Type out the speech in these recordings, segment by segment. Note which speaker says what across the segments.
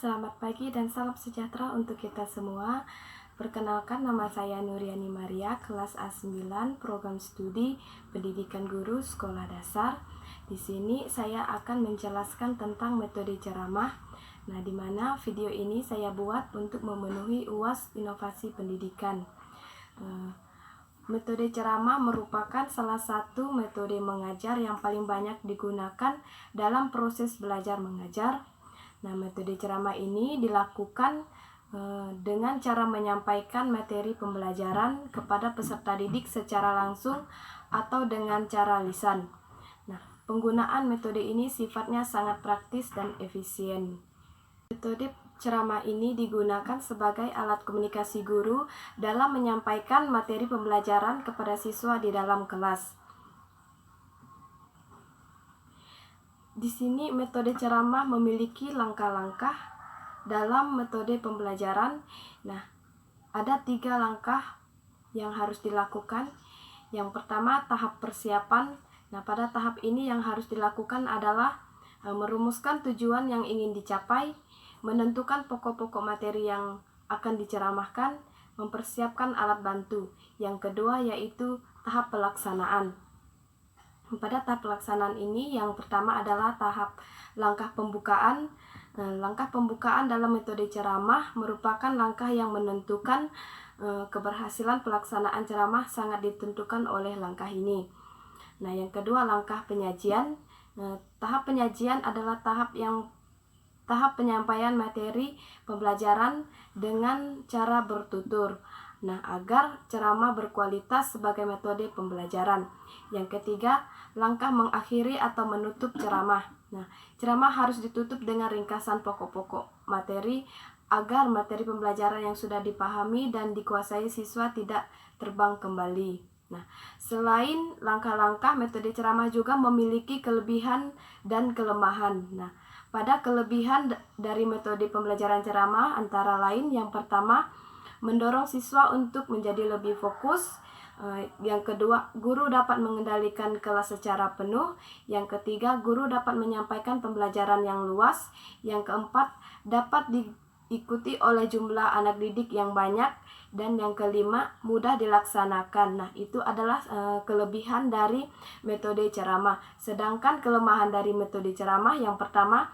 Speaker 1: Selamat pagi dan salam sejahtera untuk kita semua. Perkenalkan, nama saya Nuriani Maria, kelas A9, program studi Pendidikan Guru Sekolah Dasar. Di sini saya akan menjelaskan tentang metode ceramah. Nah, di mana video ini saya buat untuk memenuhi UAS Inovasi Pendidikan. Metode ceramah merupakan salah satu metode mengajar yang paling banyak digunakan dalam proses belajar mengajar. Nah, metode ceramah ini dilakukan dengan cara menyampaikan materi pembelajaran kepada peserta didik secara langsung atau dengan cara lisan. Nah, penggunaan metode ini sifatnya sangat praktis dan efisien. Metode ceramah ini digunakan sebagai alat komunikasi guru dalam menyampaikan materi pembelajaran kepada siswa di dalam kelas. Di sini metode ceramah memiliki langkah-langkah dalam metode pembelajaran. Nah, ada 3 langkah yang harus dilakukan. Yang pertama, tahap persiapan. Nah, pada tahap ini yang harus dilakukan adalah merumuskan tujuan yang ingin dicapai, menentukan pokok-pokok materi yang akan diceramahkan, mempersiapkan alat bantu. Yang kedua yaitu tahap pelaksanaan. Pada tahap pelaksanaan ini, yang pertama adalah tahap langkah pembukaan. Langkah pembukaan dalam metode ceramah merupakan langkah yang menentukan keberhasilan pelaksanaan ceramah sangat ditentukan oleh langkah ini. Nah, yang kedua, langkah penyajian. Tahap penyajian adalah tahap penyampaian materi pembelajaran dengan cara bertutur. Nah, agar ceramah berkualitas sebagai metode pembelajaran. Yang ketiga, langkah mengakhiri atau menutup ceramah. Nah, ceramah harus ditutup dengan ringkasan pokok-pokok materi agar materi pembelajaran yang sudah dipahami dan dikuasai siswa tidak terbang kembali. Nah, selain langkah-langkah, metode ceramah juga memiliki kelebihan dan kelemahan. Nah, pada kelebihan dari metode pembelajaran ceramah antara lain, yang pertama, mendorong siswa untuk menjadi lebih fokus. Yang kedua, guru dapat mengendalikan kelas secara penuh. Yang ketiga, guru dapat menyampaikan pembelajaran yang luas. Yang keempat, dapat diikuti oleh jumlah anak didik yang banyak. Dan yang kelima, mudah dilaksanakan. Nah, itu adalah kelebihan dari metode ceramah. Sedangkan kelemahan dari metode ceramah, yang pertama,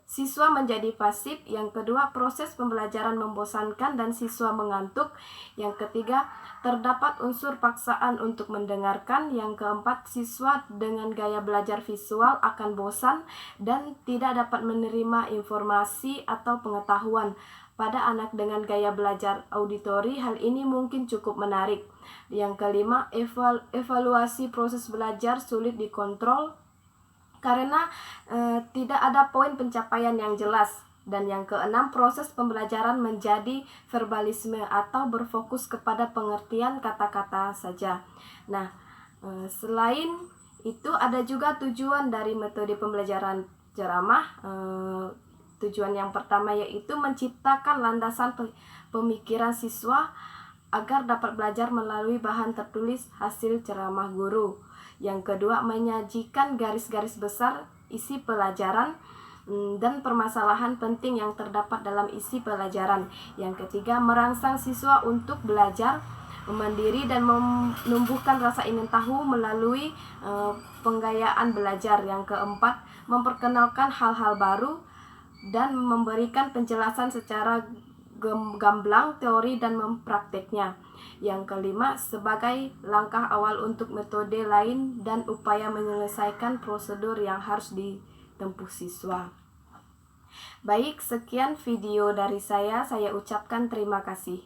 Speaker 1: siswa menjadi pasif. Yang kedua, proses pembelajaran membosankan dan siswa mengantuk. Yang ketiga, terdapat unsur paksaan untuk mendengarkan. Yang keempat, siswa dengan gaya belajar visual akan bosan dan tidak dapat menerima informasi atau pengetahuan. Pada anak dengan gaya belajar auditori, hal ini mungkin cukup menarik. Yang kelima, evaluasi proses belajar sulit dikontrol karena tidak ada poin pencapaian yang jelas. Dan yang keenam, proses pembelajaran menjadi verbalisme atau berfokus kepada pengertian kata-kata saja. Nah, selain itu ada juga tujuan dari metode pembelajaran ceramah. Tujuan yang pertama yaitu menciptakan landasan pemikiran siswa agar dapat belajar melalui bahan tertulis hasil ceramah guru. Yang kedua, menyajikan garis-garis besar isi pelajaran dan permasalahan penting yang terdapat dalam isi pelajaran. Yang ketiga, merangsang siswa untuk belajar mandiri dan menumbuhkan rasa ingin tahu melalui penggayaan belajar. Yang keempat, memperkenalkan hal-hal baru dan memberikan penjelasan secara gamblang teori dan memprakteknya. Yang kelima, sebagai langkah awal untuk metode lain dan upaya menyelesaikan prosedur yang harus ditempuh siswa. Baik, sekian video dari saya ucapkan terima kasih.